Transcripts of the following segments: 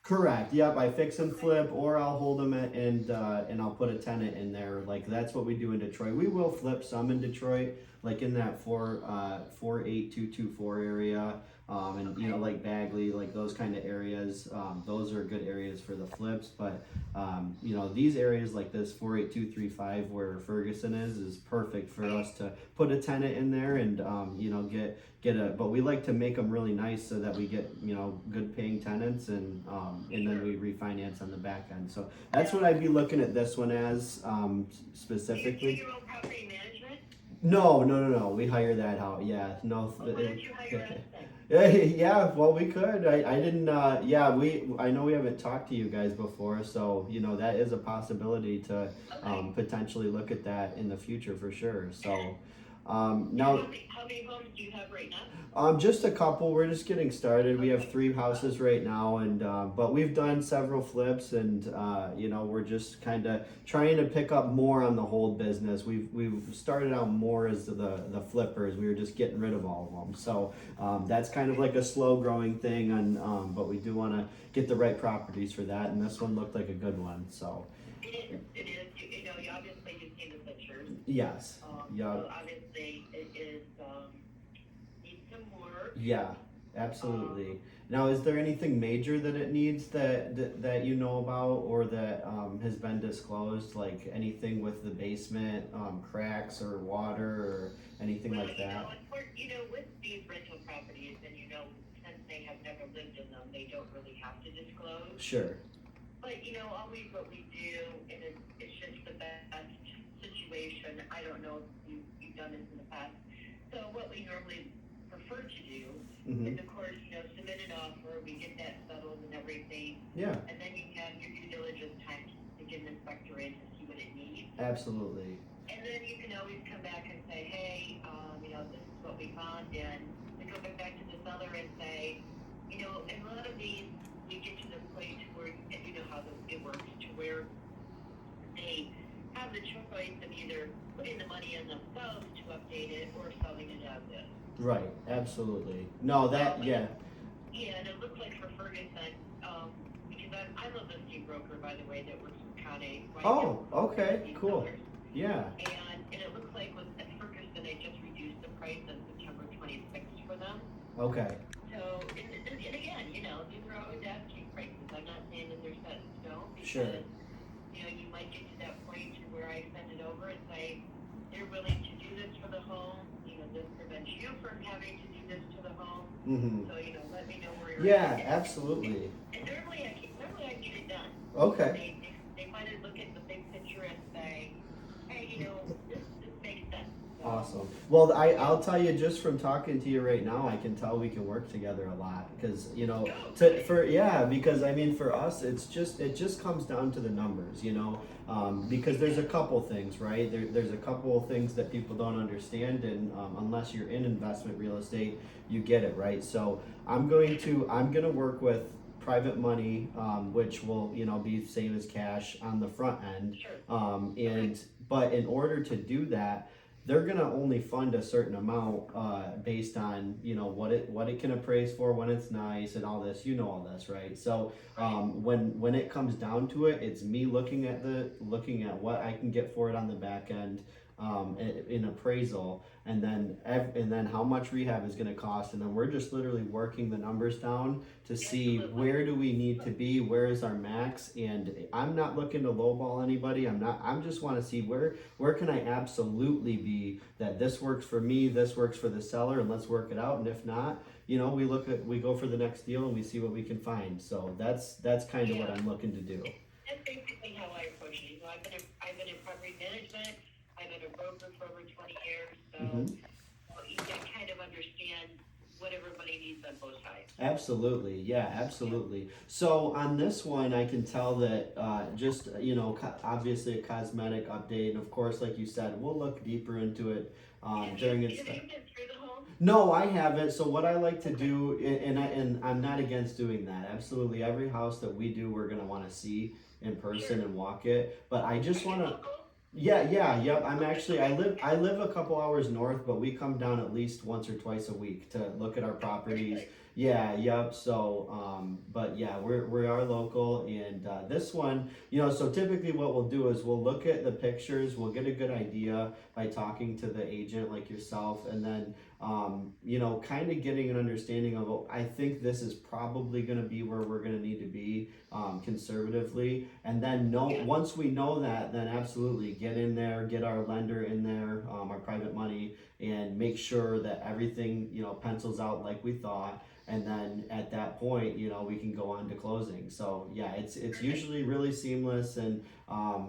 Correct. Yep. I fix and flip, or I'll hold them and I'll put a tenant in there. Like that's what we do in Detroit. We will flip some in Detroit, like in that 48224 area, and you know like Bagley, like those kind of areas. Those are good areas for the flips. But you know these areas like this 48235 where Ferguson is perfect for us to put a tenant in there and you know get a. But we like to make them really nice so that we get you know good paying tenants and then we refinance on the back end. So that's what I'd be looking at this one as specifically. Do you do your own property management? No. We hire that out. Yeah, no. Well, why don't you hire us then? Yeah, well, we could. I didn't. Yeah, I know we haven't talked to you guys before, so you know that is a possibility to Okay. potentially look at that in the future for sure. So Now, now. how many homes do you have right now? Just a couple. We're just getting started. We have 3 houses right now, and but we've done several flips, and you know we're just kind of trying to pick up more on the hold business. We've started out more as the flippers. We were just getting rid of all of them, so that's kind of like a slow growing thing. And but we do want to get the right properties for that, and this one looked like a good one. So It is. It is. You know, you obviously you've seen the pictures. yes, yeah, So obviously it is needs some work. yeah, absolutely. Now, is there anything major that it needs that you know about or that has been disclosed, like anything with the basement, cracks or water or anything Well, like you know, that? you know, with these rental properties, and you know, since they have never lived in them, they don't really have to disclose. Sure. But you know, always what we do, and it's just the best situation. I don't know if you've done this in the past. So what we normally prefer to do Mm-hmm. is, of course, you know, submit an offer. We get that settled and everything, Yeah, and then you have your due diligence time to get an inspector in to see what it needs. absolutely. And then you can always come back and say, hey, you know, this is what we found, and we go back to the seller and say, you know, in a lot of these, we get to the point where, and you know how it works, to where they have the choice of either putting the money in themselves to update it or selling it as is. Right, absolutely. No, that, yeah. Yeah, and it looks like for Ferguson, because I'm a listing broker, by the way, that works with County right now. Oh, okay, cool. Sellers. Yeah, And it looks like with at Ferguson, they just reduced the price on September 26th for them. okay, So, and again, you know, these are always asking prices. I'm not saying that they're set in stone because, sure. you know, you might get to that point to where I send it over and say, they're willing to do this for the home. You know, this prevents you from having to do this to the home. Mm-hmm. So, you know, let me know where you're Yeah, at. absolutely. And normally I get it done. Okay. They might look at the big picture and say, hey, you know, this makes sense. So, Awesome. Well, I'll tell you just from talking to you right now, I can tell we can work together a lot because you know because I mean for us it just comes down to the numbers, you know, because there's a couple things, right? There's a couple things that people don't understand, and unless you're in investment real estate, you get it, right? So I'm gonna work with private money, which will you know be same as cash on the front end, sure. and but in order to do that they're gonna only fund a certain amount based on you know what it can appraise for when it's nice and all this, you know, all this, right? So when it comes down to it, it's me looking at what I can get for it on the back end, in appraisal, and then how much rehab is going to cost, and then we're just literally working the numbers down to see where do we need to be, where is our max. And I'm not looking to lowball anybody. I'm just want to see where can I absolutely be that this works for me, this works for the seller, and let's work it out. And if not, you know, we go for the next deal and we see what we can find. So that's kind of what I'm looking to do. That's basically how I approach it. You know, I've been in property management. I've been a broker for over 20 years, so you can kind of understand what everybody needs on both sides. Absolutely, yeah, absolutely. So on this one, I can tell that just you know, obviously a cosmetic update, and of course, like you said, we'll look deeper into it during its. Have you been through the home? No, I haven't. So what I like to do, and I'm not against doing that. Absolutely, every house that we do, we're gonna want to see in person and walk it. But I just want to. Yep. I live a couple hours north, but we come down at least once or twice a week to look at our properties, Yeah, yep. So, but yeah, we are local, and this one, you know, so typically what we'll do is we'll look at the pictures, we'll get a good idea by talking to the agent like yourself, and then, you know, kind of getting an understanding of, oh, I think this is probably going to be where we're going to need to be, conservatively, and then Yeah. once we know that, then absolutely get in there, get our lender in there, our private money, and make sure that everything, you know, pencils out like we thought, and then at that point, you know, we can go on to closing. So yeah, it's usually really seamless, and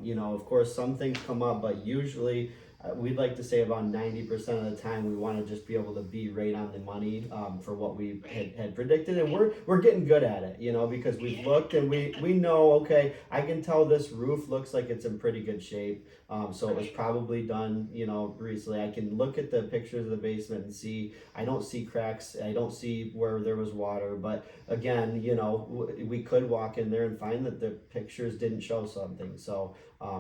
you know, of course some things come up, but usually we'd like to say about 90% of the time we want to just be able to be right on the money, for what we had predicted, and we're getting good at it, you know, because we've looked and we know, okay, I can tell this roof looks like it's in pretty good shape. So it was probably done, you know, recently. I can look at the pictures of the basement and see, I don't see cracks, I don't see where there was water, but again, you know, we could walk in there and find that the pictures didn't show something, so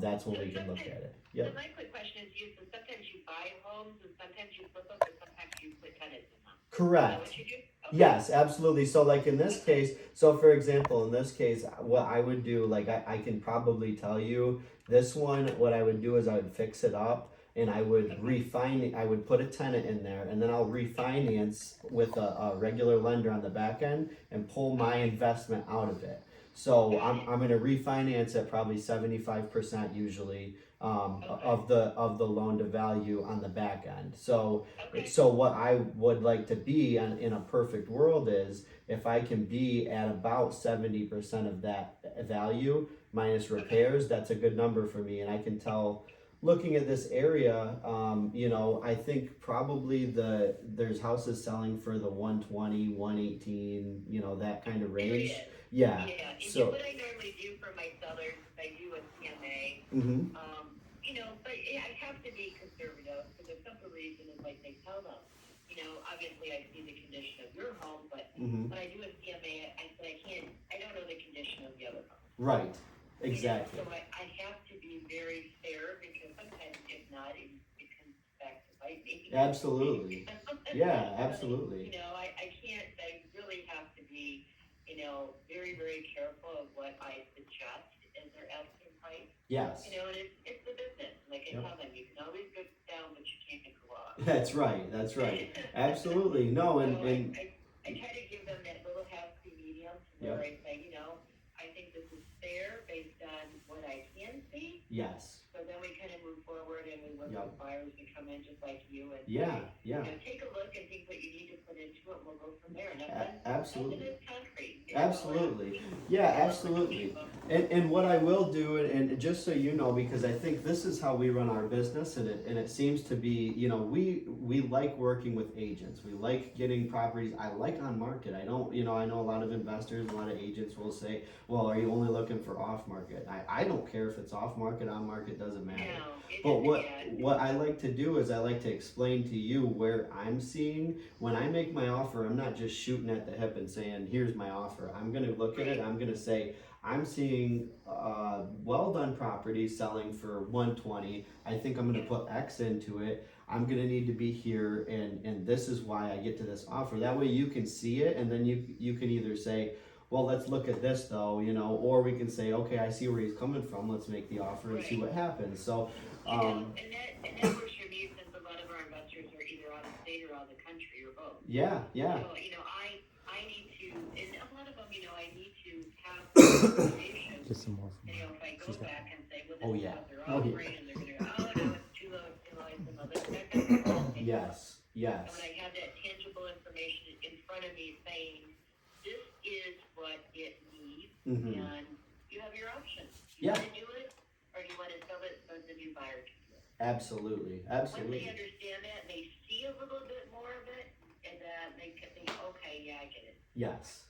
that's when we can look at it. So Yep. my quick question is, so sometimes you buy homes and sometimes you flip them, but sometimes you put tenants in them. Is that Correct. what you do? Okay. Yes, absolutely. So, like in this case, so for example, in this case, what I would do, like I can probably tell you this one, what I would do is I would fix it up and I would I would put a tenant in there, and then I'll refinance with a regular lender on the back end and pull my investment out of it. So I'm gonna refinance at probably 75% usually, of the loan to value on the back end. So so what I would like to be in a perfect world is if I can be at about 70% of that value minus repairs, that's a good number for me. And I can tell, looking at this area, you know, I think probably there's houses selling for the 120, 118, you know, that kind of range. Yeah. Yeah, and So, what I normally do for my sellers is I do a CMA. mm-hmm. You know, but I have to be conservative for the simple reason is like they tell them, you know, obviously I see the condition of your home, but Mm-hmm. when I do a CMA, I said I don't know the condition of the other home. Right. Exactly. You know, so I have to be very fair because sometimes if not, it comes back to bite me. Absolutely. Yeah, absolutely. You know, I really have to be, you know, very, very careful of what I suggest as their asking price. Yes. You know, and it's the business. Like I Yep. tell them, you can always go down, but you can't go up. That's right. That's right. Absolutely. No, So and I try to give them that little happy medium to where yep. I say, you know, I think this is fair based on what I can see. Yes. So then we kind of move forward and we work with buyers that come in just like you and yeah. you know, take a look and think what you need to put into it. We'll go from there. And Absolutely. Nothing is concrete. Absolutely. Yeah, absolutely. And what I will do, and just so you know, because I think this is how we run our business, and it seems to be, you know, we like working with agents. We like getting properties. I like on market. I don't, you know, I know a lot of investors, a lot of agents will say, well, are you only looking for off market? I don't care if it's off market, on market, doesn't matter. But what I like to do is I like to explain to you where I'm seeing when I make my offer. I'm not just shooting at the hip and saying, here's my offer. I'm going to look at it. I'm going to say, I'm seeing well done property selling for 120. I think I'm going to put X into it. I'm going to need to be here, and this is why I get to this offer. That way you can see it, and then you can either say, well, let's look at this though, you know, or we can say, okay, I see where he's coming from. Let's make the offer and see what happens. So, you know, and that works for me since a lot of our investors are either out of state or out of the country or both. Yeah. So, you know, I need to, and a lot of them, you know, I need to have information. Get some more from you know, her. if I go back and say, well, this Oh, is yeah. what they're Oh, yeah. offering, and they're gonna go, oh, no, it's too low, it's too low, it's too low, it's too low. That's Yes. So Yes. when I have that tangible information in front of me saying, this is what it needs, Mm-hmm. and you have your options. You Yeah. want to do it, or you want to sell it so the new buyer can do it. Absolutely. Once they Absolutely. understand that and they see a little bit more of it, and then they can think, okay, yeah, I get it. Yes.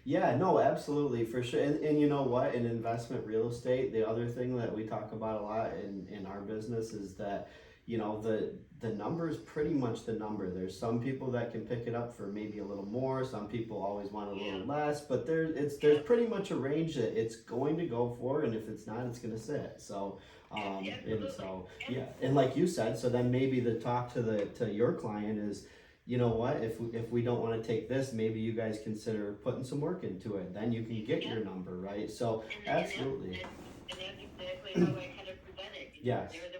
Yeah, no, absolutely, for sure. And you know what? In investment real estate, the other thing that we talk about a lot in our business is that, you know, the number is pretty much the number. There's some people that can pick it up for maybe a little more. Some people always want a little less, but there's pretty much a range that it's going to go for, and if it's not, it's going to sit. So, and so yeah, and like you said, so then maybe the talk to your client is, you know what, if we don't want to take this, maybe you guys consider putting some work into it, then you can get your number, right? So absolutely. And that's exactly how I kind of present it. Yes. They're the